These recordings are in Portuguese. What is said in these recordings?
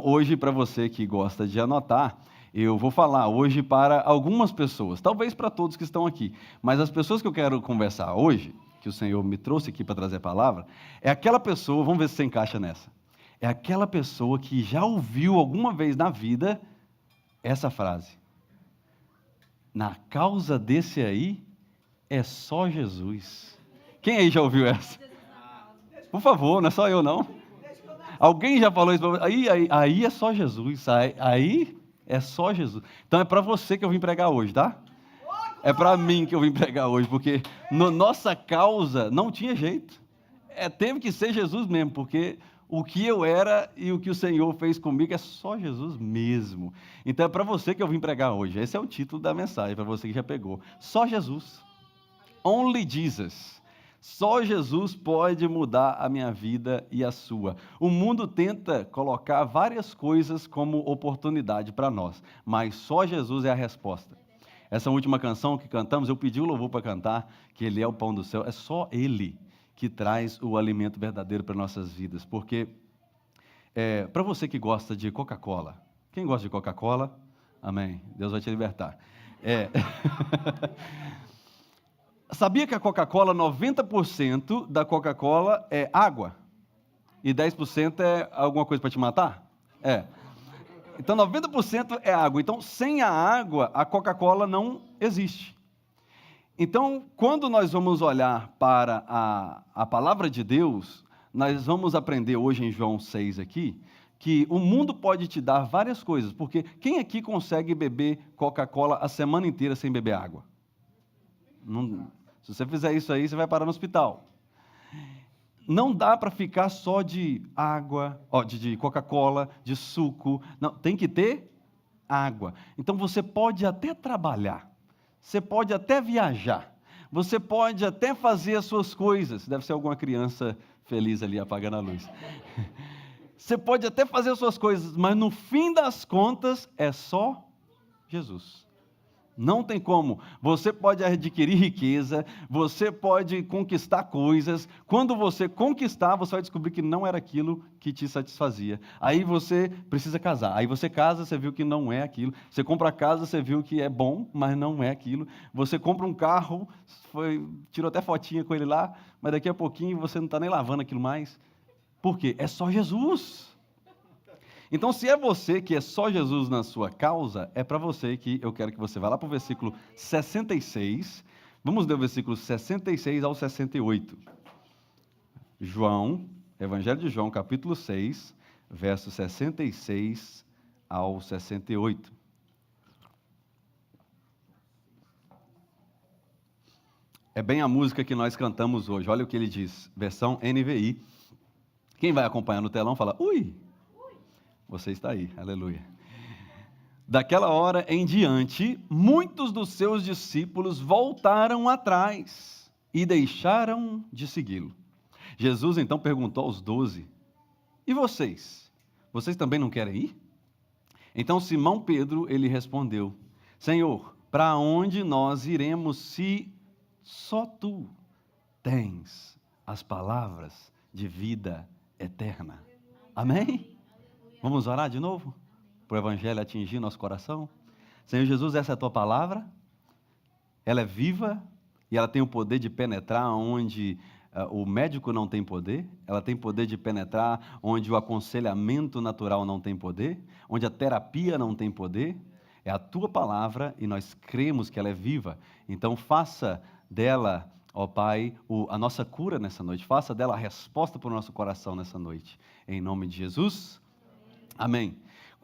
Hoje, para você que gosta de anotar, eu vou falar hoje para algumas pessoas, talvez para todos que estão aqui, mas as pessoas que eu quero conversar hoje, que o Senhor me trouxe aqui para trazer a palavra, é aquela pessoa, vamos ver se você encaixa nessa, é aquela pessoa que já ouviu alguma vez na vida essa frase: na causa desse aí é só Jesus. Quem aí já ouviu essa? Por favor, não é só eu não. Alguém já falou isso para você? Aí é só Jesus. Aí é só Jesus. Então é para você que eu vim pregar hoje, tá? É para mim que eu vim pregar hoje, porque nossa causa não tinha jeito. Teve que ser Jesus mesmo, porque o que eu era e o que o Senhor fez comigo é só Jesus mesmo. Então é para você que eu vim pregar hoje. Esse é o título da mensagem, para você que já pegou. Só Jesus. Only Jesus. Só Jesus pode mudar a minha vida e a sua. O mundo tenta colocar várias coisas como oportunidade para nós, mas só Jesus é a resposta. Essa última canção que cantamos, eu pedi o louvor para cantar, que Ele é o pão do céu. É só Ele que traz o alimento verdadeiro para nossas vidas. Porque, para você que gosta de Coca-Cola, quem gosta de Coca-Cola? Amém. Deus vai te libertar. Sabia que a Coca-Cola, 90% da Coca-Cola é água? E 10% é alguma coisa para te matar? Então, 90% é água. Então, sem a água, a Coca-Cola não existe. Então, quando nós vamos olhar para a palavra de Deus, nós vamos aprender hoje em João 6 aqui, que o mundo pode te dar várias coisas. Porque quem aqui consegue beber Coca-Cola a semana inteira sem beber água? Não. Se você fizer isso aí, você vai parar no hospital. Não dá para ficar só de água, de Coca-Cola, de suco. Não, tem que ter água. Então você pode até trabalhar, você pode até viajar, você pode até fazer as suas coisas. Deve ser alguma criança feliz ali apagando a luz. Você pode até fazer as suas coisas, mas no fim das contas é só Jesus. Não tem como. Você pode adquirir riqueza, você pode conquistar coisas. Quando você conquistar, você vai descobrir que não era aquilo que te satisfazia. Aí você precisa casar. Aí você casa, você viu que não é aquilo. Você compra a casa, você viu que é bom, mas não é aquilo. Você compra um carro, tirou até fotinha com ele lá, mas daqui a pouquinho você não está nem lavando aquilo mais. Por quê? É só Jesus. Então, se é você que é só Jesus na sua causa, é para você que eu quero que você vá lá para o versículo 66. Vamos ler o versículo 66 ao 68. Evangelho de João, capítulo 6, versos 66 ao 68. É bem a música que nós cantamos hoje. Olha o que ele diz, versão NVI. Quem vai acompanhar no telão fala, ui! Você está aí, aleluia. Daquela hora em diante, muitos dos seus discípulos voltaram atrás e deixaram de segui-lo. Jesus então perguntou aos 12, e vocês? Vocês também não querem ir? Então Simão Pedro, ele respondeu, Senhor, para onde nós iremos se só tu tens as palavras de vida eterna? Amém? Vamos orar de novo? Para o Evangelho atingir nosso coração? Senhor Jesus, essa é a tua palavra. Ela é viva e ela tem o poder de penetrar onde o médico não tem poder. Ela tem poder de penetrar onde o aconselhamento natural não tem poder. Onde a terapia não tem poder. É a tua palavra e nós cremos que ela é viva. Então faça dela, ó Pai, a nossa cura nessa noite. Faça dela a resposta para o nosso coração nessa noite. Em nome de Jesus. Amém.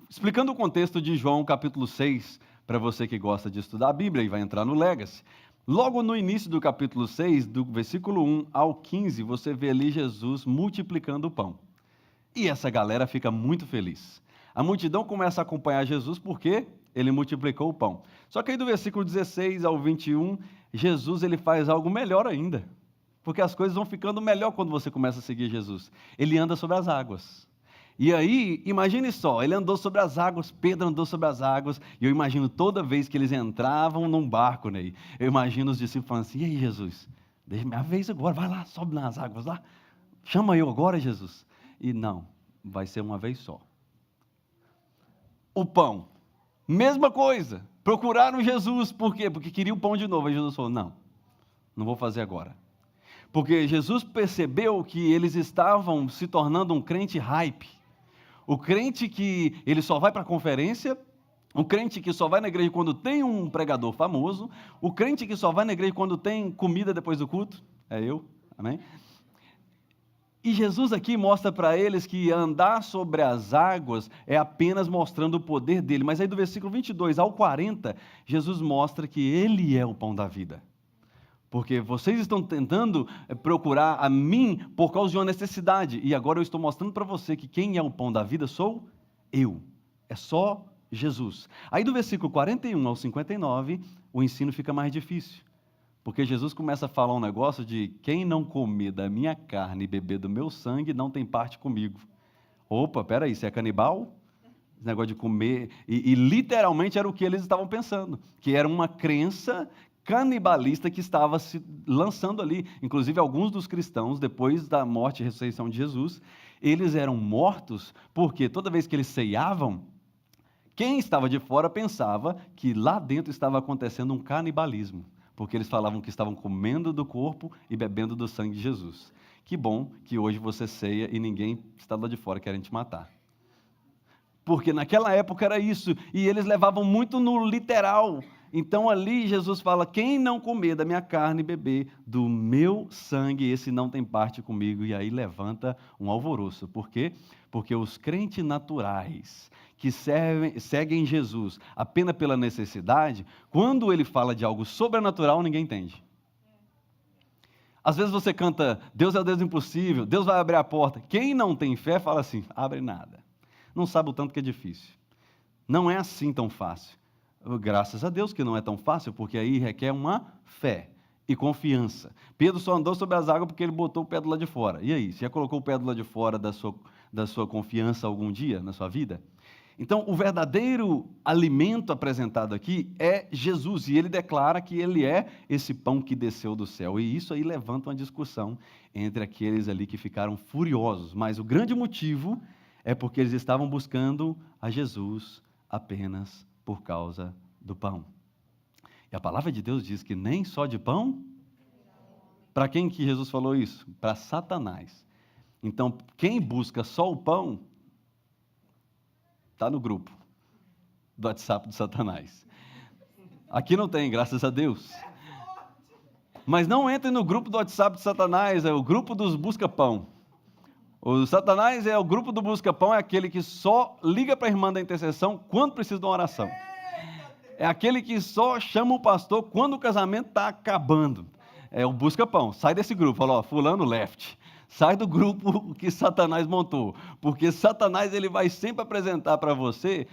Explicando o contexto de João capítulo 6, para você que gosta de estudar a Bíblia e vai entrar no Legacy, logo no início do capítulo 6, do versículo 1 ao 15, você vê ali Jesus multiplicando o pão. E essa galera fica muito feliz. A multidão começa a acompanhar Jesus porque ele multiplicou o pão. Só que aí do versículo 16 ao 21, Jesus ele faz algo melhor ainda. Porque as coisas vão ficando melhor quando você começa a seguir Jesus. Ele anda sobre as águas. E aí, imagine só, ele andou sobre as águas, Pedro andou sobre as águas, e eu imagino toda vez que eles entravam num barco, né, eu imagino os discípulos falando assim, e aí Jesus, deixa minha vez agora, vai lá, sobe nas águas lá, chama eu agora Jesus. E não, vai ser uma vez só. o pão. Mesma coisa. Procuraram Jesus. Por quê? Porque queriam o pão de novo. Aí Jesus falou, não vou fazer agora. Porque Jesus percebeu que eles estavam se tornando um crente hype. O crente que ele só vai para a conferência, o crente que só vai na igreja quando tem um pregador famoso, o crente que só vai na igreja quando tem comida depois do culto, é eu, amém? E Jesus aqui mostra para eles que andar sobre as águas é apenas mostrando o poder dele, mas aí do versículo 22 ao 40, Jesus mostra que ele é o pão da vida. Porque vocês estão tentando procurar a mim por causa de uma necessidade. E agora eu estou mostrando para você que quem é o pão da vida sou eu. É só Jesus. Aí do versículo 41 ao 59, o ensino fica mais difícil. Porque Jesus começa a falar um negócio de quem não comer da minha carne e beber do meu sangue não tem parte comigo. Opa, peraí, você é canibal? Esse negócio de comer. E literalmente era o que eles estavam pensando. Que era uma crença canibalista que estava se lançando ali. Inclusive, alguns dos cristãos, depois da morte e ressurreição de Jesus, eles eram mortos porque toda vez que eles ceiavam, quem estava de fora pensava que lá dentro estava acontecendo um canibalismo, porque eles falavam que estavam comendo do corpo e bebendo do sangue de Jesus. Que bom que hoje você ceia e ninguém está lá de fora querendo te matar. Porque naquela época era isso, e eles levavam muito no literal. Então ali Jesus fala, quem não comer da minha carne e beber do meu sangue, esse não tem parte comigo. E aí levanta um alvoroço. Por quê? Porque os crentes naturais, que seguem Jesus apenas pela necessidade, quando ele fala de algo sobrenatural, ninguém entende. Às vezes você canta, Deus é o Deus impossível, Deus vai abrir a porta. Quem não tem fé fala assim, abre nada. Não sabe o tanto que é difícil. Não é assim tão fácil. Graças a Deus que não é tão fácil, porque aí requer uma fé e confiança. Pedro só andou sobre as águas porque ele botou o pé do lado de fora. E aí, você já colocou o pé do lado de fora da sua confiança algum dia na sua vida? Então, o verdadeiro alimento apresentado aqui é Jesus, e ele declara que ele é esse pão que desceu do céu. E isso aí levanta uma discussão entre aqueles ali que ficaram furiosos. Mas o grande motivo é porque eles estavam buscando a Jesus apenas por causa do pão. E a palavra de Deus diz que nem só de pão. Para quem que Jesus falou isso? Para Satanás. Então, quem busca só o pão, está no grupo do WhatsApp de Satanás. Aqui não tem, graças a Deus. Mas não entre no grupo do WhatsApp de Satanás, é o grupo dos busca-pão. O Satanás é o grupo do busca-pão, é aquele que só liga para a irmã da intercessão quando precisa de uma oração. É aquele que só chama o pastor quando o casamento está acabando. É o busca-pão. Sai desse grupo, fala, ó, fulano left. Sai do grupo que Satanás montou. Porque Satanás ele vai sempre apresentar para você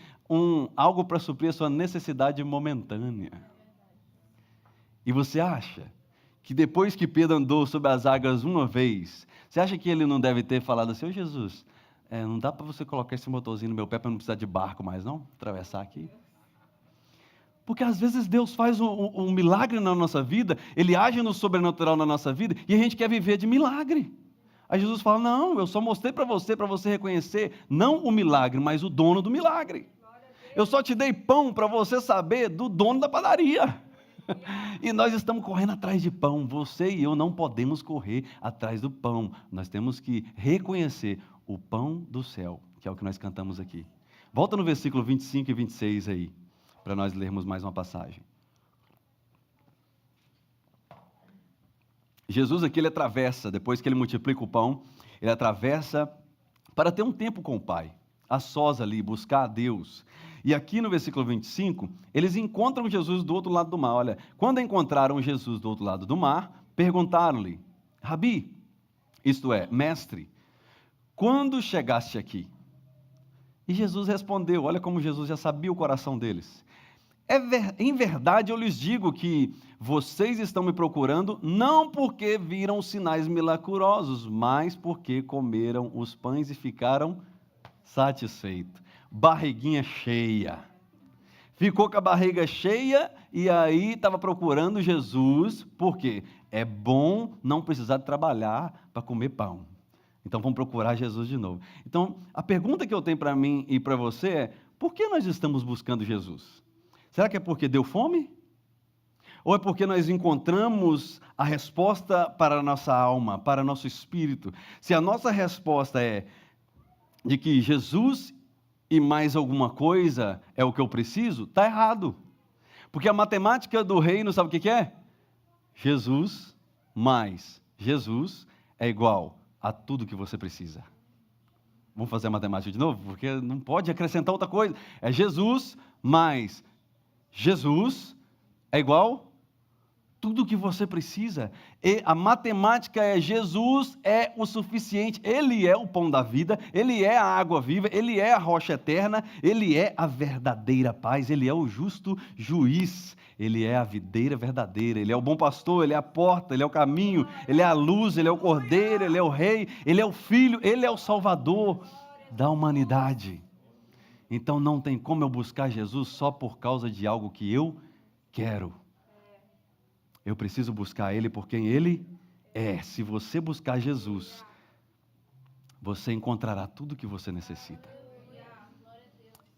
algo para suprir a sua necessidade momentânea. E você acha que depois que Pedro andou sobre as águas uma vez, você acha que ele não deve ter falado assim, ô Jesus, não dá para você colocar esse motorzinho no meu pé para não precisar de barco mais não? Atravessar aqui? Porque às vezes Deus faz um milagre na nossa vida, Ele age no sobrenatural na nossa vida, e a gente quer viver de milagre. Aí Jesus fala, não, eu só mostrei para você reconhecer, não o milagre, mas o dono do milagre. Eu só te dei pão para você saber do dono da padaria. E nós estamos correndo atrás de pão, você e eu não podemos correr atrás do pão, nós temos que reconhecer o pão do céu, que é o que nós cantamos aqui. Volta no versículo 25 e 26 aí, para nós lermos mais uma passagem. Jesus aqui ele atravessa, depois que ele multiplica o pão, ele atravessa para ter um tempo com o Pai, a sós ali, buscar a Deus. E aqui no versículo 25, eles encontram Jesus do outro lado do mar. Olha, quando encontraram Jesus do outro lado do mar, perguntaram-lhe, Rabi, isto é, mestre, quando chegaste aqui? E Jesus respondeu, olha como Jesus já sabia o coração deles. Em verdade eu lhes digo que vocês estão me procurando não porque viram sinais milagrosos, mas porque comeram os pães e ficaram satisfeitos. Barriguinha cheia. Ficou com a barriga cheia e aí estava procurando Jesus, porque é bom não precisar trabalhar para comer pão. Então vamos procurar Jesus de novo. Então a pergunta que eu tenho para mim e para você é, Por que nós estamos buscando Jesus? Será que é porque deu fome? Ou é porque nós encontramos a resposta para a nossa alma, para nosso espírito? Se a nossa resposta é de que Jesus e mais alguma coisa é o que eu preciso, está errado. Porque a matemática do reino, sabe o que é? Jesus mais Jesus é igual a tudo que você precisa. Vamos fazer a matemática de novo? Porque não pode acrescentar outra coisa. É Jesus mais Jesus é igual tudo que você precisa. E a matemática é: Jesus é o suficiente. Ele é o pão da vida, Ele é a água viva, Ele é a rocha eterna, Ele é a verdadeira paz, Ele é o justo juiz, Ele é a videira verdadeira, Ele é o bom pastor, Ele é a porta, Ele é o caminho, Ele é a luz, Ele é o cordeiro, Ele é o rei, Ele é o filho, Ele é o salvador da humanidade. Então não tem como eu buscar Jesus só por causa de algo que eu quero. Eu preciso buscar Ele por quem Ele é. Se você buscar Jesus, você encontrará tudo o que você necessita.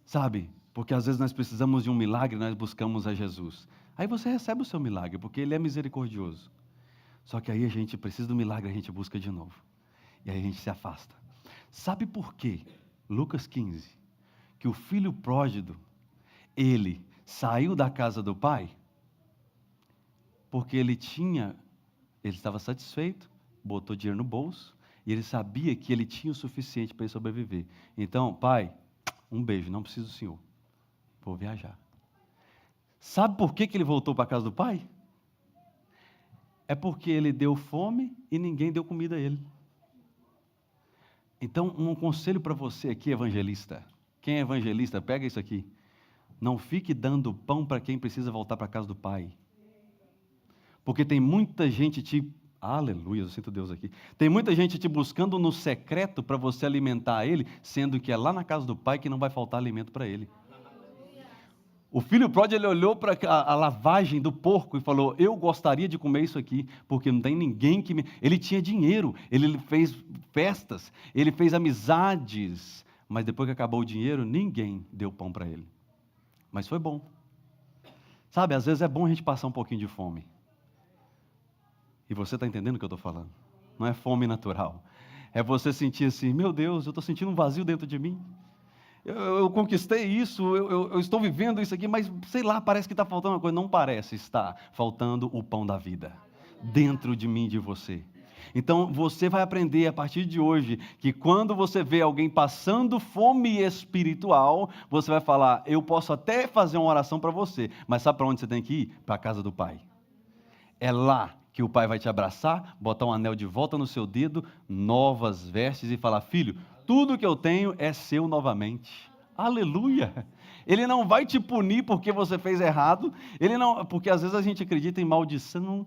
Sabe? Porque às vezes nós precisamos de um milagre, nós buscamos a Jesus. Aí você recebe o seu milagre, porque Ele é misericordioso. Só que aí a gente precisa do milagre, a gente busca de novo. E aí a gente se afasta. Sabe por quê? Lucas 15. Que o filho pródigo, ele saiu da casa do pai porque ele estava satisfeito, botou dinheiro no bolso, e ele sabia que ele tinha o suficiente para ele sobreviver. Então, pai, um beijo, não preciso do senhor, vou viajar. Sabe por que ele voltou para a casa do pai? É porque ele deu fome e ninguém deu comida a ele. Então, um conselho para você aqui, evangelista. Quem é evangelista, pega isso aqui. Não fique dando pão para quem precisa voltar para a casa do pai. Porque tem muita gente aleluia, eu sinto Deus aqui. Tem muita gente te buscando no secreto para você alimentar ele, sendo que é lá na casa do pai que não vai faltar alimento para ele. O filho pródigo, ele olhou para a lavagem do porco e falou: eu gostaria de comer isso aqui, porque não tem ninguém que me... Ele tinha dinheiro, ele fez festas, ele fez amizades, mas depois que acabou o dinheiro, ninguém deu pão para ele. Mas foi bom. Sabe, às vezes é bom a gente passar um pouquinho de fome. E você está entendendo o que eu estou falando? Não é fome natural. É você sentir assim: meu Deus, eu estou sentindo um vazio dentro de mim. Eu conquistei isso, eu estou vivendo isso aqui, mas sei lá, parece que está faltando uma coisa. Não parece, está faltando o pão da vida dentro de mim e de você. Então você vai aprender a partir de hoje que quando você vê alguém passando fome espiritual, você vai falar: eu posso até fazer uma oração para você, mas sabe para onde você tem que ir? Para a casa do Pai. É lá que o pai vai te abraçar, botar um anel de volta no seu dedo, novas vestes e falar: filho, tudo que eu tenho é seu novamente. Aleluia! Ele não vai te punir porque você fez errado, porque às vezes a gente acredita em maldição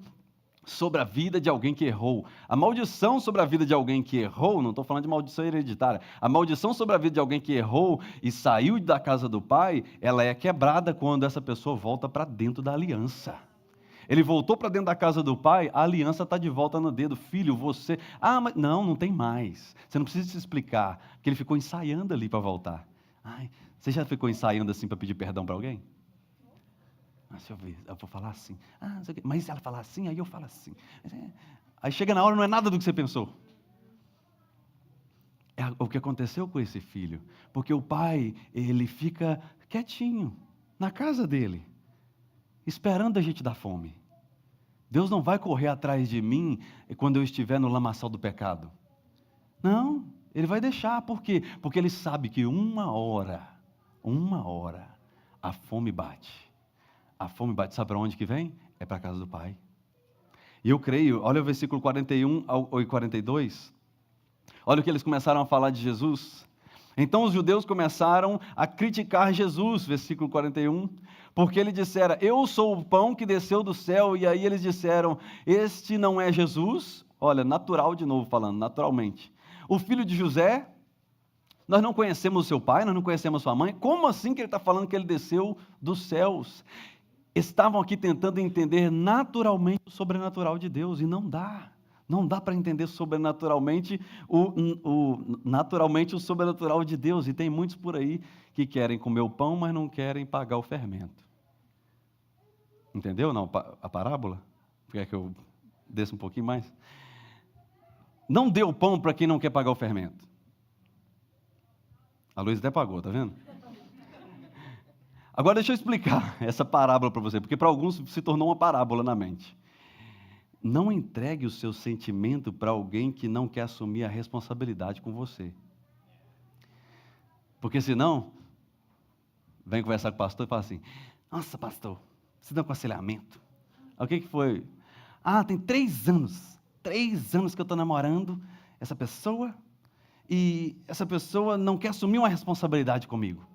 sobre a vida de alguém que errou. A maldição sobre a vida de alguém que errou, não estou falando de maldição hereditária, a maldição sobre a vida de alguém que errou e saiu da casa do pai, ela é quebrada quando essa pessoa volta para dentro da aliança. Ele voltou para dentro da casa do pai, a aliança está de volta no dedo. Filho, você... mas não tem mais. Você não precisa se explicar, porque ele ficou ensaiando ali para voltar. Você já ficou ensaiando assim para pedir perdão para alguém? Deixa eu ver, eu vou falar assim. Não sei o quê. Mas se ela falar assim, aí eu falo assim. Aí chega na hora, não é nada do que você pensou. É o que aconteceu com esse filho. Porque o pai, ele fica quietinho, na casa dele, esperando a gente dar fome. Deus não vai correr atrás de mim quando eu estiver no lamaçal do pecado. Não, Ele vai deixar. Por quê? Porque Ele sabe que uma hora, a fome bate. A fome bate, sabe para onde que vem? É para a casa do Pai. E eu creio, olha o versículo 41 e 42. Olha o que eles começaram a falar de Jesus. Então os judeus começaram a criticar Jesus, versículo 41, porque ele dissera: eu sou o pão que desceu do céu. E aí eles disseram: este não é Jesus? Olha, natural de novo falando, naturalmente. O filho de José? Nós não conhecemos o seu pai, nós não conhecemos sua mãe. Como assim que ele está falando que ele desceu dos céus? Estavam aqui tentando entender naturalmente o sobrenatural de Deus, e não dá. Não dá para entender sobrenaturalmente naturalmente o sobrenatural de Deus. E tem muitos por aí que querem comer o pão, mas não querem pagar o fermento. Entendeu não a parábola? Quer que eu desça um pouquinho mais? Não dê o pão para quem não quer pagar o fermento. A Luísa até pagou, tá vendo? Agora deixa eu explicar essa parábola para você, porque para alguns se tornou uma parábola na mente. Não entregue o seu sentimento para alguém que não quer assumir a responsabilidade com você. Porque senão, vem conversar com o pastor e fala assim, nossa pastor, você dá um aconselhamento. O que foi? Tem 3 anos que eu estou namorando essa pessoa e essa pessoa não quer assumir uma responsabilidade comigo.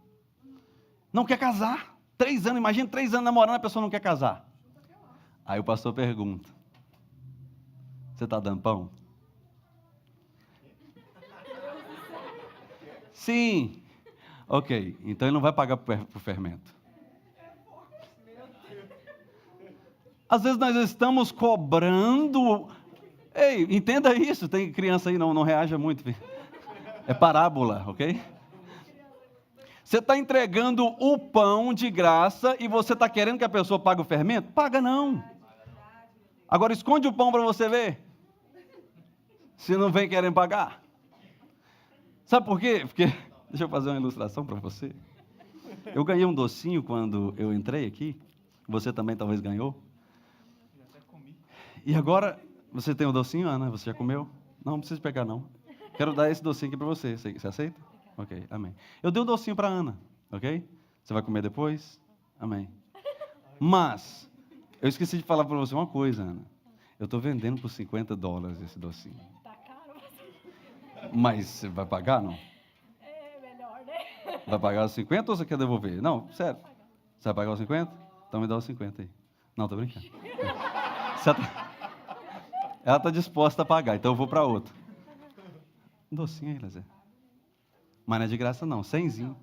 Não quer casar. 3 anos, imagina 3 anos namorando, a pessoa não quer casar. Aí o pastor pergunta, você está dando pão? Sim. Ok, então ele não vai pagar por fermento. Às vezes nós estamos cobrando. Ei, entenda isso. Tem criança aí, não reaja muito. É parábola, ok? Você está entregando o pão de graça e você está querendo que a pessoa pague o fermento? Paga não. Agora esconde o pão para você ver. Se não vem querendo pagar. Sabe por quê? Porque, deixa eu fazer uma ilustração para você. Eu ganhei um docinho quando eu entrei aqui. Você também talvez ganhou. E agora, você tem um docinho, Ana? Você já comeu? Não precisa pegar, não. Quero dar esse docinho aqui para você. Você aceita? Ok, amém. Eu dei um docinho para Ana, ok? Você vai comer depois? Amém. Mas, eu esqueci de falar para você uma coisa, Ana. Eu estou vendendo por $50 esse docinho. Tá caro. Mas você vai pagar, não? É melhor, né? Vai pagar os 50 ou você quer devolver? Não, sério. Você vai pagar os 50? Então me dá os 50 aí. Não, tô brincando. Ela está disposta a pagar, então eu vou para outra. Um docinho aí, Lezé. Mas não é de graça não, 100zinho.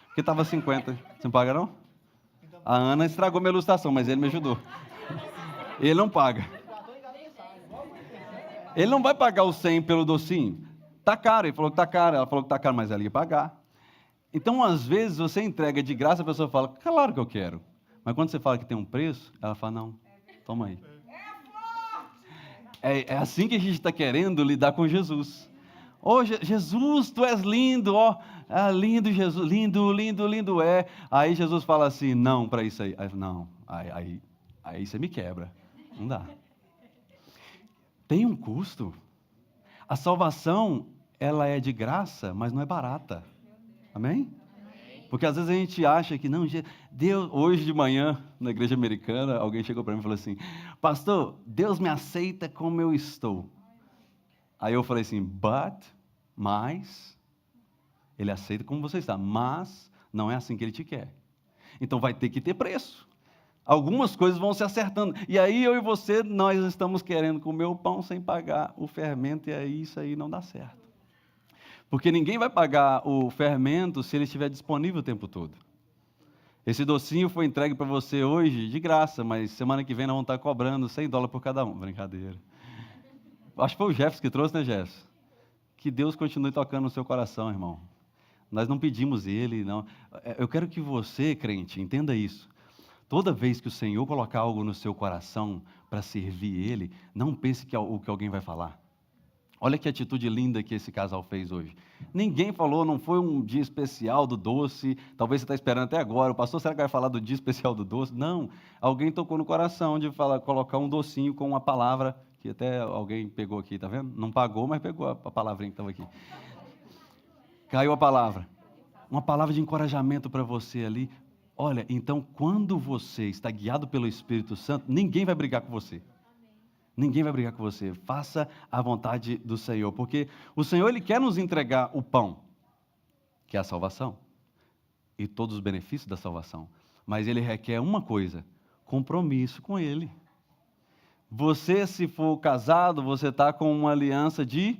Porque estava 50. Você não paga não? A Ana estragou minha ilustração, mas ele me ajudou. Ele não paga. Ele não vai pagar os 100 pelo docinho. Tá caro, ele falou que tá caro. Ela falou que tá caro, mas ela ia pagar. Então, às vezes, você entrega de graça, a pessoa fala, claro que eu quero. Mas quando você fala que tem um preço, ela fala, não, toma aí. É assim que a gente está querendo lidar com Jesus. Jesus, tu és lindo, lindo Jesus, lindo, lindo, lindo é. Aí Jesus fala assim, não, para isso aí. Aí você me quebra, não dá. Tem um custo. A salvação, ela é de graça, mas não é barata. Amém? Porque às vezes a gente acha que, não, Deus, hoje de manhã, na igreja americana, alguém chegou para mim e falou assim, pastor, Deus me aceita como eu estou. Aí eu falei assim, mas, ele aceita como você está, mas não é assim que ele te quer. Então vai ter que ter preço. Algumas coisas vão se acertando. E aí eu e você, nós estamos querendo comer o pão sem pagar o fermento, e aí isso aí não dá certo. Porque ninguém vai pagar o fermento se ele estiver disponível o tempo todo. Esse docinho foi entregue para você hoje de graça, mas semana que vem nós vamos estar cobrando $100 por cada um. Brincadeira. Acho que foi o Jefferson que trouxe, né, Jefferson? Que Deus continue tocando no seu coração, irmão. Nós não pedimos ele, não. Eu quero que você, crente, entenda isso. Toda vez que o Senhor colocar algo no seu coração para servir Ele, não pense que o que alguém vai falar. Olha que atitude linda que esse casal fez hoje. Ninguém falou, não foi um dia especial do doce, talvez você está esperando até agora, o pastor, será que vai falar do dia especial do doce? Não, alguém tocou no coração de colocar um docinho com uma palavra, que até alguém pegou aqui, tá vendo? Não pagou, mas pegou a palavrinha que estava aqui. Caiu a palavra. Uma palavra de encorajamento para você ali. Olha, então quando você está guiado pelo Espírito Santo, ninguém vai brigar com você. Ninguém vai brigar com você. Faça a vontade do Senhor, porque o Senhor, Ele quer nos entregar o pão, que é a salvação, e todos os benefícios da salvação. Mas Ele requer uma coisa, compromisso com Ele. Você, se for casado, você está com uma aliança de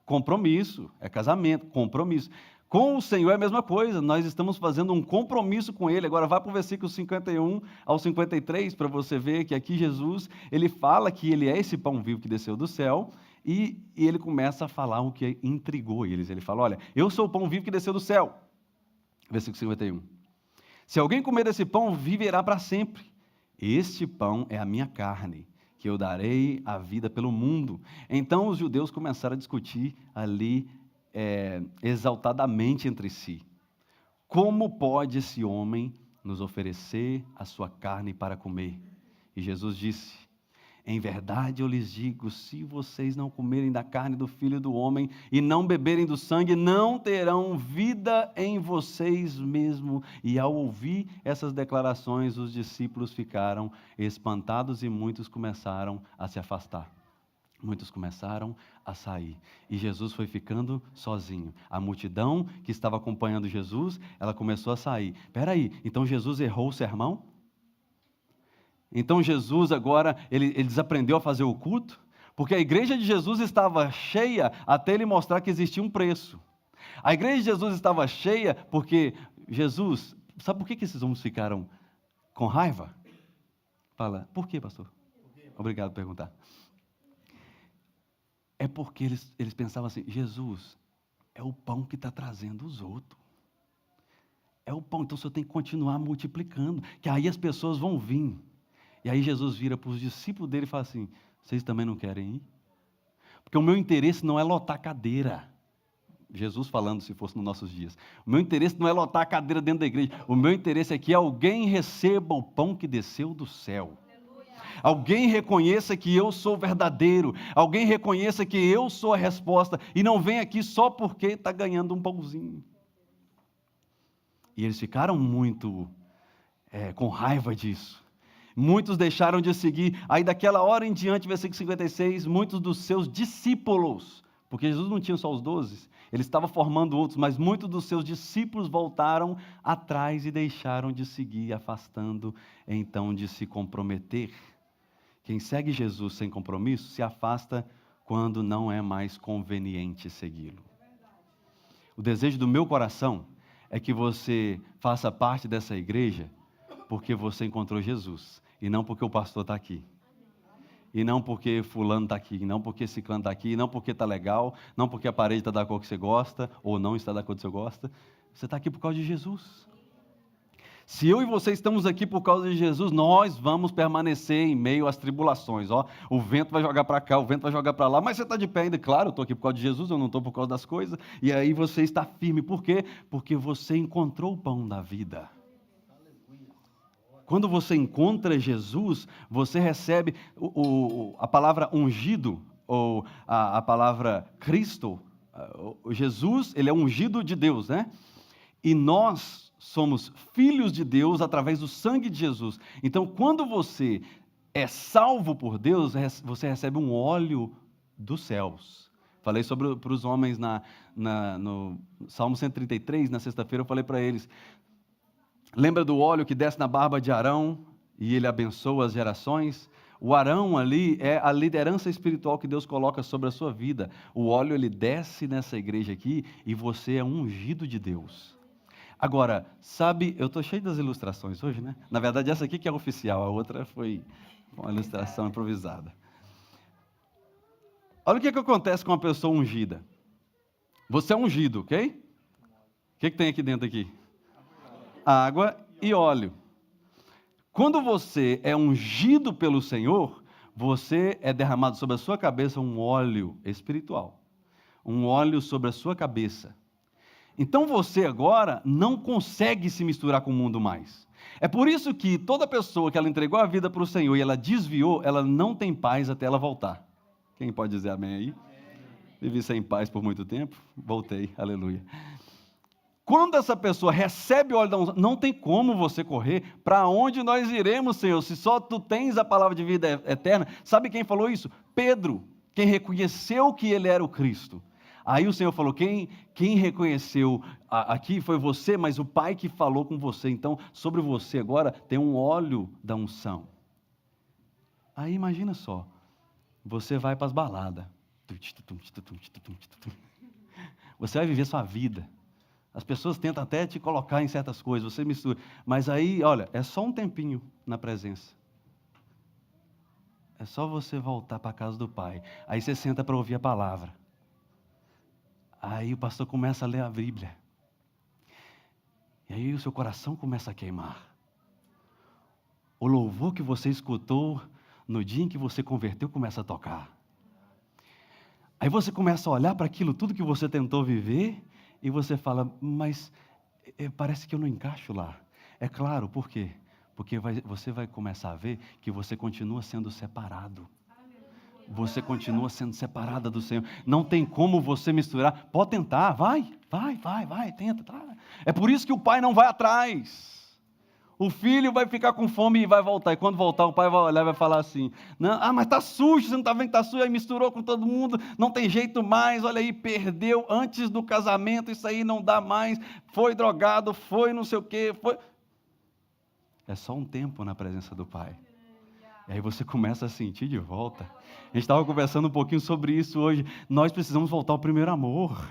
compromisso. É casamento, compromisso. Com o Senhor é a mesma coisa, nós estamos fazendo um compromisso com Ele. Agora vai para o versículo 51 ao 53, para você ver que aqui Jesus, ele fala que ele é esse pão vivo que desceu do céu, e ele começa a falar o que intrigou eles. Ele fala, olha, eu sou o pão vivo que desceu do céu. Versículo 51. Se alguém comer desse pão, viverá para sempre. Este pão é a minha carne, que eu darei a vida pelo mundo. Então os judeus começaram a discutir ali, exaltadamente entre si. Como pode esse homem nos oferecer a sua carne para comer? E Jesus disse, em verdade eu lhes digo, se vocês não comerem da carne do Filho do Homem e não beberem do sangue, não terão vida em vocês mesmos. E ao ouvir essas declarações, os discípulos ficaram espantados e muitos começaram a se afastar. Muitos começaram a sair, e Jesus foi ficando sozinho. A multidão que estava acompanhando Jesus, ela começou a sair. Espera aí, então Jesus errou o sermão? Então Jesus agora, ele desaprendeu a fazer o culto? Porque a igreja de Jesus estava cheia até ele mostrar que existia um preço. A igreja de Jesus estava cheia porque Jesus, sabe por que esses homens ficaram com raiva? Fala, por quê, pastor? Obrigado por perguntar. É porque eles pensavam assim, Jesus é o pão que está trazendo os outros. É o pão, então o Senhor tem que continuar multiplicando, que aí as pessoas vão vir. E aí Jesus vira para os discípulos dele e fala assim, vocês também não querem ir? Porque o meu interesse não é lotar cadeira. Jesus falando, se fosse nos nossos dias. O meu interesse não é lotar a cadeira dentro da igreja. O meu interesse é que alguém receba o pão que desceu do céu. Alguém reconheça que eu sou verdadeiro. Alguém reconheça que eu sou a resposta. E não vem aqui só porque está ganhando um pãozinho. E eles ficaram muito com raiva disso. Muitos deixaram de seguir. Aí daquela hora em diante, versículo 56, muitos dos seus discípulos, porque Jesus não tinha só os 12, ele estava formando outros, mas muitos dos seus discípulos voltaram atrás e deixaram de seguir, afastando então de se comprometer. Quem segue Jesus sem compromisso se afasta quando não é mais conveniente segui-lo. O desejo do meu coração é que você faça parte dessa igreja porque você encontrou Jesus, e não porque o pastor está aqui, e não porque fulano está aqui, e não porque ciclano está aqui, e não porque está legal, não porque a parede está da cor que você gosta, ou não está da cor que você gosta. Você está aqui por causa de Jesus. Se eu e você estamos aqui por causa de Jesus, nós vamos permanecer em meio às tribulações. O vento vai jogar para cá, o vento vai jogar para lá, mas você está de pé ainda. Claro, eu estou aqui por causa de Jesus, eu não estou por causa das coisas. E aí você está firme. Por quê? Porque você encontrou o pão da vida. Quando você encontra Jesus, você recebe a palavra ungido, ou a palavra Cristo. Jesus, ele é ungido de Deus, né? E nós somos filhos de Deus através do sangue de Jesus. Então, quando você é salvo por Deus, você recebe um óleo dos céus. Falei para os homens no Salmo 133, na sexta-feira, eu falei para eles, lembra do óleo que desce na barba de Arão e ele abençoa as gerações? O Arão ali é a liderança espiritual que Deus coloca sobre a sua vida. O óleo, ele desce nessa igreja aqui e você é ungido de Deus. Agora, sabe, eu estou cheio das ilustrações hoje, né? Na verdade, essa aqui que é oficial, a outra foi uma ilustração improvisada. Olha o que acontece com uma pessoa ungida. Você é ungido, ok? O que tem aqui dentro aqui? Água e óleo. Quando você é ungido pelo Senhor, você é derramado sobre a sua cabeça um óleo espiritual. Um óleo sobre a sua cabeça. Então você agora não consegue se misturar com o mundo mais. É por isso que toda pessoa que ela entregou a vida para o Senhor e ela desviou, ela não tem paz até ela voltar. Quem pode dizer amém aí? Vivi sem paz por muito tempo, voltei, aleluia. Quando essa pessoa recebe o óleo da unção, não tem como você correr. Para onde nós iremos, Senhor, se só Tu tens a palavra de vida eterna? Sabe quem falou isso? Pedro, quem reconheceu que ele era o Cristo. Aí o Senhor falou, quem reconheceu aqui foi você, mas o Pai que falou com você. Então, sobre você agora tem um óleo da unção. Aí imagina só, você vai para as baladas. Você vai viver sua vida. As pessoas tentam até te colocar em certas coisas, você mistura. Mas aí, olha, é só um tempinho na presença. É só você voltar para a casa do Pai. Aí você senta para ouvir a palavra. Aí o pastor começa a ler a Bíblia. E aí o seu coração começa a queimar. O louvor que você escutou no dia em que você converteu começa a tocar. Aí você começa a olhar para aquilo tudo que você tentou viver e você fala, mas parece que eu não encaixo lá. É claro, por quê? Porque você vai começar a ver que você continua sendo separado. Você continua sendo separada do Senhor. Não tem como você misturar. Pode tentar, vai, tenta. Tá. É por isso que o pai não vai atrás. O filho vai ficar com fome e vai voltar. E quando voltar, o pai vai olhar e vai falar assim, não, mas está sujo, você não está vendo que está sujo? Aí misturou com todo mundo, não tem jeito mais, olha aí, perdeu antes do casamento, isso aí não dá mais, foi drogado, foi não sei o quê, foi... É só um tempo na presença do pai. E aí você começa a sentir de volta. A gente estava conversando um pouquinho sobre isso hoje. Nós precisamos voltar ao primeiro amor.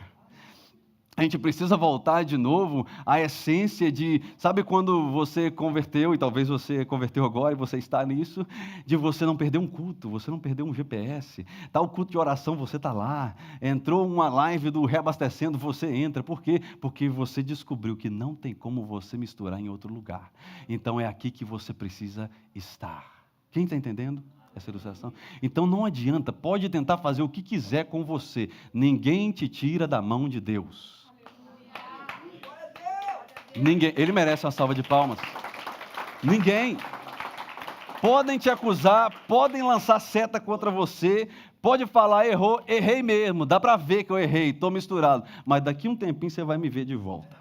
A gente precisa voltar de novo à essência de, sabe quando você converteu, e talvez você converteu agora e você está nisso, de você não perder um culto, você não perder um GPS, tá o culto de oração, você está lá, entrou uma live do Reabastecendo, você entra, por quê? Porque você descobriu que não tem como você misturar em outro lugar, então é aqui que você precisa estar. Quem está entendendo essa ilustração? Então não adianta, pode tentar fazer o que quiser com você, ninguém te tira da mão de Deus. Ninguém, ele merece uma salva de palmas. Ninguém. Podem te acusar, podem lançar seta contra você, pode falar, errou, errei mesmo, dá para ver que eu errei, estou misturado. Mas daqui um tempinho você vai me ver de volta.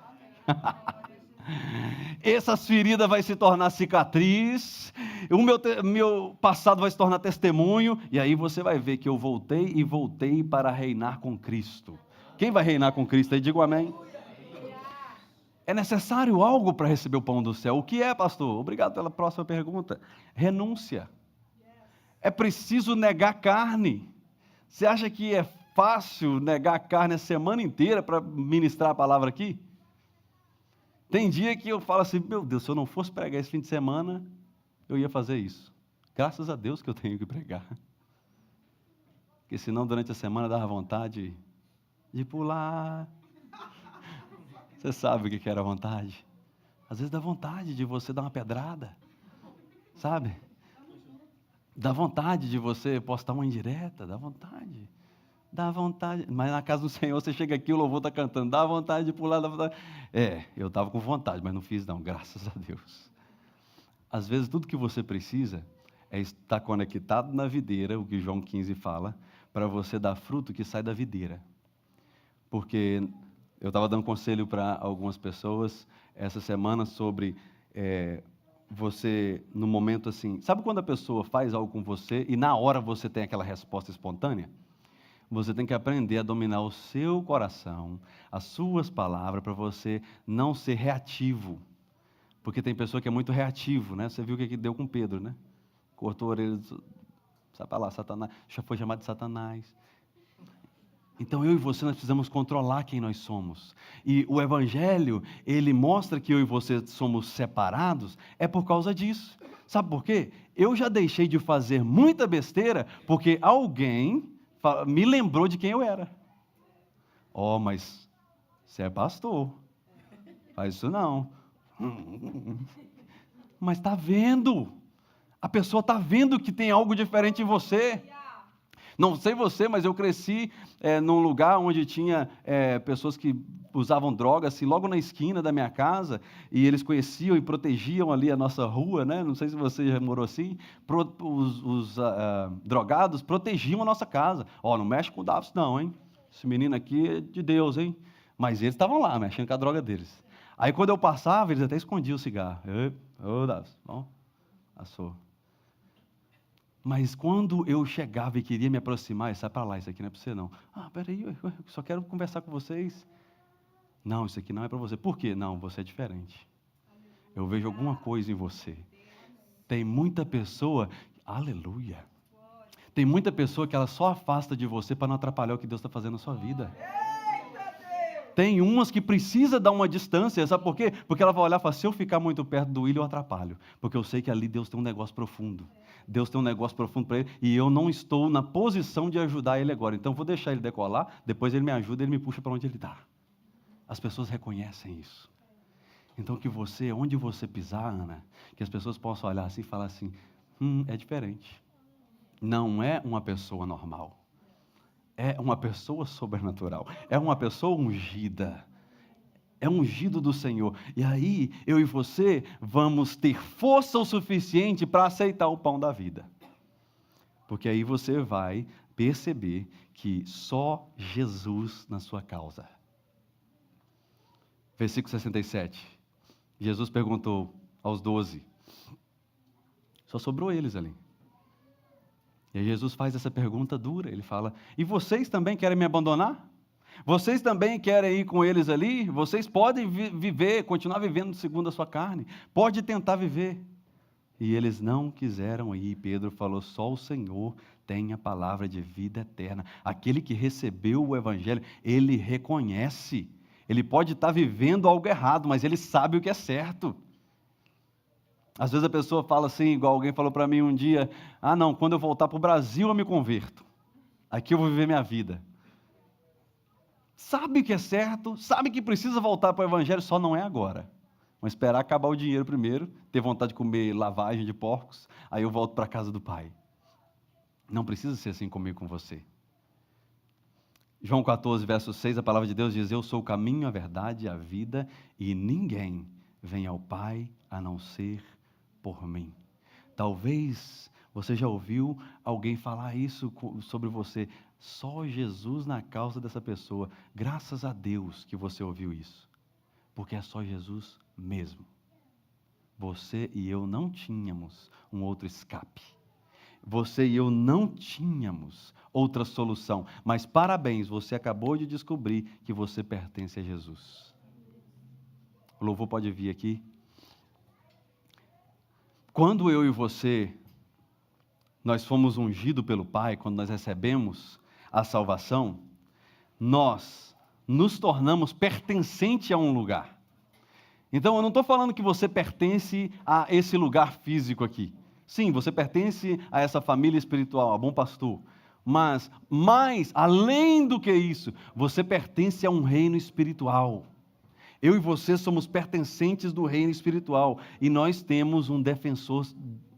Essas feridas vai se tornar cicatriz, o meu passado vai se tornar testemunho, e aí você vai ver que eu voltei e voltei para reinar com Cristo. Quem vai reinar com Cristo aí? Diga um amém. É necessário algo para receber o pão do céu. O que é, pastor? Obrigado pela próxima pergunta. Renúncia. É preciso negar carne. Você acha que é fácil negar carne a semana inteira para ministrar a palavra aqui? Tem dia que eu falo assim, meu Deus, se eu não fosse pregar esse fim de semana, eu ia fazer isso. Graças a Deus que eu tenho que pregar. Porque senão durante a semana dava vontade de pular. Você sabe o que era vontade? Às vezes dá vontade de você dar uma pedrada, sabe? Dá vontade de você postar uma indireta, dá vontade. Mas na casa do Senhor você chega aqui, o louvor está cantando, dá vontade de pular, dá vontade. Eu estava com vontade, mas não fiz não, graças a Deus. Às vezes tudo que você precisa é estar conectado na videira, o que João 15 fala, para você dar fruto que sai da videira. Porque... eu estava dando conselho para algumas pessoas essa semana sobre você, no momento assim... sabe quando a pessoa faz algo com você e na hora você tem aquela resposta espontânea? Você tem que aprender a dominar o seu coração, as suas palavras, para você não ser reativo. Porque tem pessoa que é muito reativo, né? Você viu o que deu com Pedro, né? Cortou a orelha, sai para lá, Satanás, já foi chamado de Satanás. Então, eu e você, nós precisamos controlar quem nós somos. E o Evangelho, ele mostra que eu e você somos separados, é por causa disso. Sabe por quê? Eu já deixei de fazer muita besteira, porque alguém me lembrou de quem eu era. Mas você é pastor. Faz isso não. Mas está vendo. A pessoa está vendo que tem algo diferente em você. Não sei você, mas eu cresci num lugar onde tinha pessoas que usavam drogas, assim, logo na esquina da minha casa, e eles conheciam e protegiam ali a nossa rua, né? Não sei se você já morou assim. Os drogados protegiam a nossa casa. Não mexe com o Davis não, hein? Esse menino aqui é de Deus, hein? Mas eles estavam lá, mexendo com a droga deles. Aí quando eu passava, eles até escondiam o cigarro. Davis, bom, passou. Mas quando eu chegava e queria me aproximar, sai para lá, isso aqui não é para você não. Peraí, eu só quero conversar com vocês. Não, isso aqui não é para você. Por quê? Não, você é diferente. Eu vejo alguma coisa em você. Tem muita pessoa, aleluia. Tem muita pessoa que ela só afasta de você para não atrapalhar o que Deus está fazendo na sua vida. Tem umas que precisa dar uma distância, sabe por quê? Porque ela vai olhar e falar, se eu ficar muito perto do William, eu atrapalho. Porque eu sei que ali Deus tem um negócio profundo. Deus tem um negócio profundo para ele, e eu não estou na posição de ajudar ele agora. Então, eu vou deixar ele decolar, depois ele me ajuda, ele me puxa para onde ele está. As pessoas reconhecem isso. Então, que você, onde você pisar, Ana, que as pessoas possam olhar assim e falar assim, é diferente. Não é uma pessoa normal. É uma pessoa sobrenatural. É uma pessoa ungida. É ungido do Senhor. E aí, eu e você vamos ter força o suficiente para aceitar o pão da vida. Porque aí você vai perceber que só Jesus na sua causa. Versículo 67. Jesus perguntou aos 12. Só sobrou eles ali. E aí Jesus faz essa pergunta dura. Ele fala, e vocês também querem me abandonar? Vocês também querem ir com eles ali? Vocês podem viver, continuar vivendo segundo a sua carne. Pode tentar viver. E eles não quiseram ir. Pedro falou, só o Senhor tem a palavra de vida eterna. Aquele que recebeu o evangelho, ele reconhece. Ele pode estar vivendo algo errado, mas ele sabe o que é certo. Às vezes a pessoa fala assim, igual alguém falou para mim um dia, não, quando eu voltar para o Brasil eu me converto. Aqui eu vou viver minha vida. Sabe o que é certo, sabe que precisa voltar para o evangelho, só não é agora. Vamos esperar acabar o dinheiro primeiro, ter vontade de comer lavagem de porcos, aí eu volto para a casa do Pai. Não precisa ser assim comigo, com você. João 14, verso 6, a palavra de Deus diz, eu sou o caminho, a verdade e a vida, e ninguém vem ao Pai a não ser por mim. Talvez você já ouviu alguém falar isso sobre você. Só Jesus na causa dessa pessoa. Graças a Deus que você ouviu isso. Porque é só Jesus mesmo. Você e eu não tínhamos um outro escape. Você e eu não tínhamos outra solução. Mas parabéns, você acabou de descobrir que você pertence a Jesus. O louvor pode vir aqui. Quando eu e você, nós fomos ungidos pelo Pai, quando nós recebemos a salvação, nós nos tornamos pertencentes a um lugar. Então, eu não estou falando que você pertence a esse lugar físico aqui. Sim, você pertence a essa família espiritual, a Bom Pastor. Mas, além do que isso, você pertence a um reino espiritual. Eu e você somos pertencentes do reino espiritual. E nós temos um defensor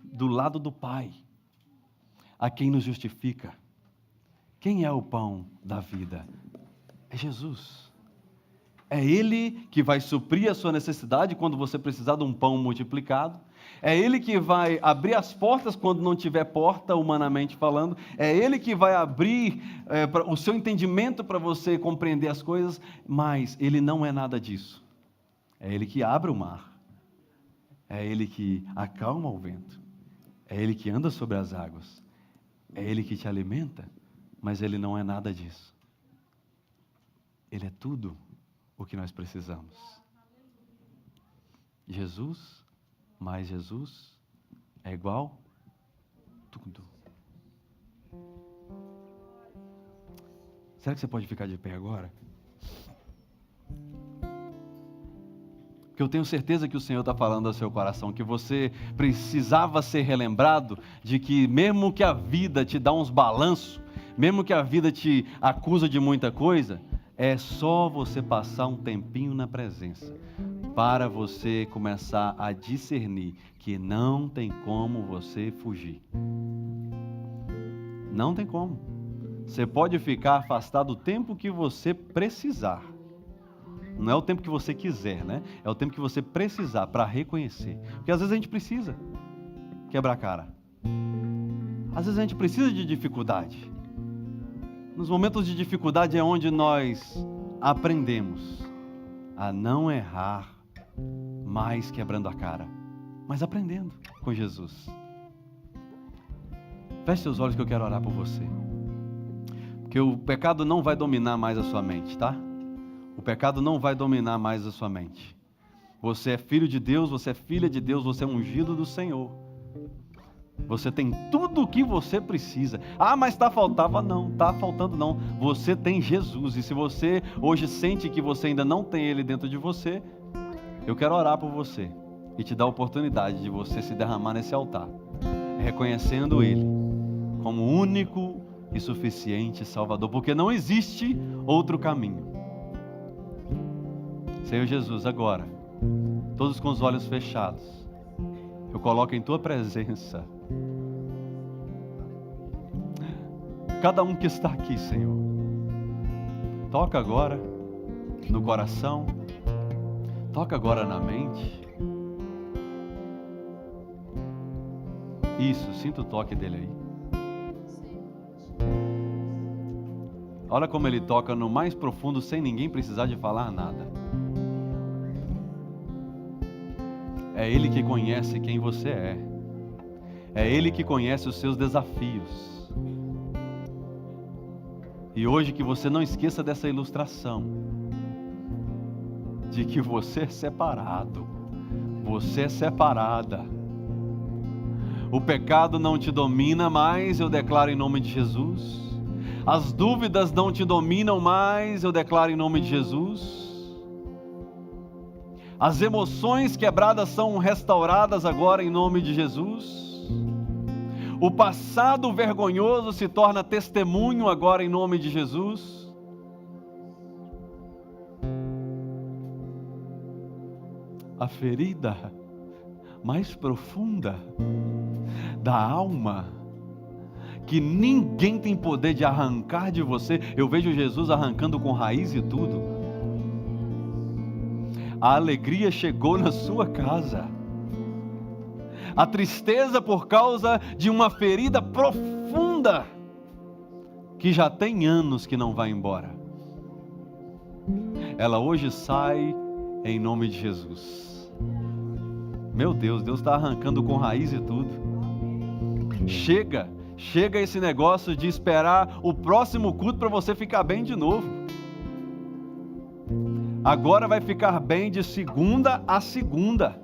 do lado do Pai, a quem nos justifica. Quem é o pão da vida? É Jesus. É Ele que vai suprir a sua necessidade quando você precisar de um pão multiplicado. É Ele que vai abrir as portas quando não tiver porta, humanamente falando. É Ele que vai abrir o seu entendimento para você compreender as coisas, mas Ele não é nada disso. É Ele que abre o mar. É Ele que acalma o vento. É Ele que anda sobre as águas. É Ele que te alimenta, mas Ele não é nada disso. Ele é tudo o que nós precisamos. Jesus, mais Jesus, é igual tudo. Será que você pode ficar de pé agora? Porque eu tenho certeza que o Senhor está falando ao seu coração, que você precisava ser relembrado de que mesmo que a vida te dá uns balanços, mesmo que a vida te acusa de muita coisa, é só você passar um tempinho na presença, para você começar a discernir que não tem como você fugir. Não tem como. Você pode ficar afastado o tempo que você precisar. Não é o tempo que você quiser, né? É o tempo que você precisar para reconhecer. Porque às vezes a gente precisa quebrar a cara. Às vezes a gente precisa de dificuldade. Nos momentos de dificuldade é onde nós aprendemos a não errar mais quebrando a cara, mas aprendendo com Jesus. Feche seus olhos que eu quero orar por você. Porque o pecado não vai dominar mais a sua mente, tá? O pecado não vai dominar mais a sua mente. Você é filho de Deus, você é filha de Deus, você é ungido do Senhor. Você tem tudo o que você precisa. Ah, mas não está faltando não. Você tem Jesus. E se você hoje sente que você ainda não tem Ele dentro de você, eu quero orar por você e te dar a oportunidade de você se derramar nesse altar, reconhecendo Ele como único e suficiente Salvador, porque não existe outro caminho. Senhor Jesus, agora, todos com os olhos fechados, eu coloco em Tua presença cada um que está aqui, Senhor. Toca agora no coração, toca agora na mente. Isso, sinta o toque dele aí. Olha como ele toca no mais profundo sem ninguém precisar de falar nada. É Ele que conhece quem você é. É Ele que conhece os seus desafios. E hoje que você não esqueça dessa ilustração, de que você é separado, você é separada. O pecado não te domina mais, eu declaro em nome de Jesus. As dúvidas não te dominam mais, eu declaro em nome de Jesus. As emoções quebradas são restauradas agora em nome de Jesus. O passado vergonhoso se torna testemunho agora em nome de Jesus. A ferida mais profunda da alma, que ninguém tem poder de arrancar de você, eu vejo Jesus arrancando com raiz e tudo. A alegria chegou na sua casa. A tristeza por causa de uma ferida profunda, que já tem anos que não vai embora, ela hoje sai em nome de Jesus. Meu Deus, Deus está arrancando com raiz e tudo. Chega esse negócio de esperar o próximo culto para você ficar bem de novo. Agora vai ficar bem de segunda a segunda.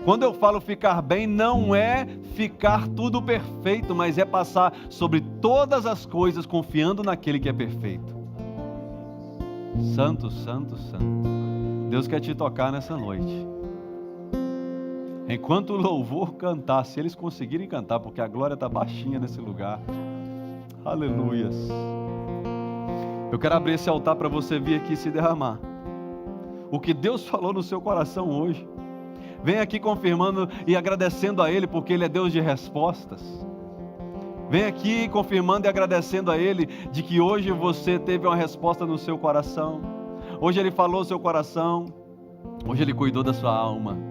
Quando eu falo ficar bem, não é ficar tudo perfeito, mas é passar sobre todas as coisas confiando naquele que é perfeito. Santo, santo, santo. Deus quer te tocar nessa noite. Enquanto o louvor cantar, se eles conseguirem cantar, porque a glória está baixinha nesse lugar. Aleluias. Eu quero abrir esse altar para você vir aqui se derramar. O que Deus falou no seu coração hoje. Vem aqui confirmando e agradecendo a Ele, porque Ele é Deus de respostas. Vem aqui confirmando e agradecendo a Ele, de que hoje você teve uma resposta no seu coração. Hoje Ele falou no seu coração. Hoje Ele cuidou da sua alma.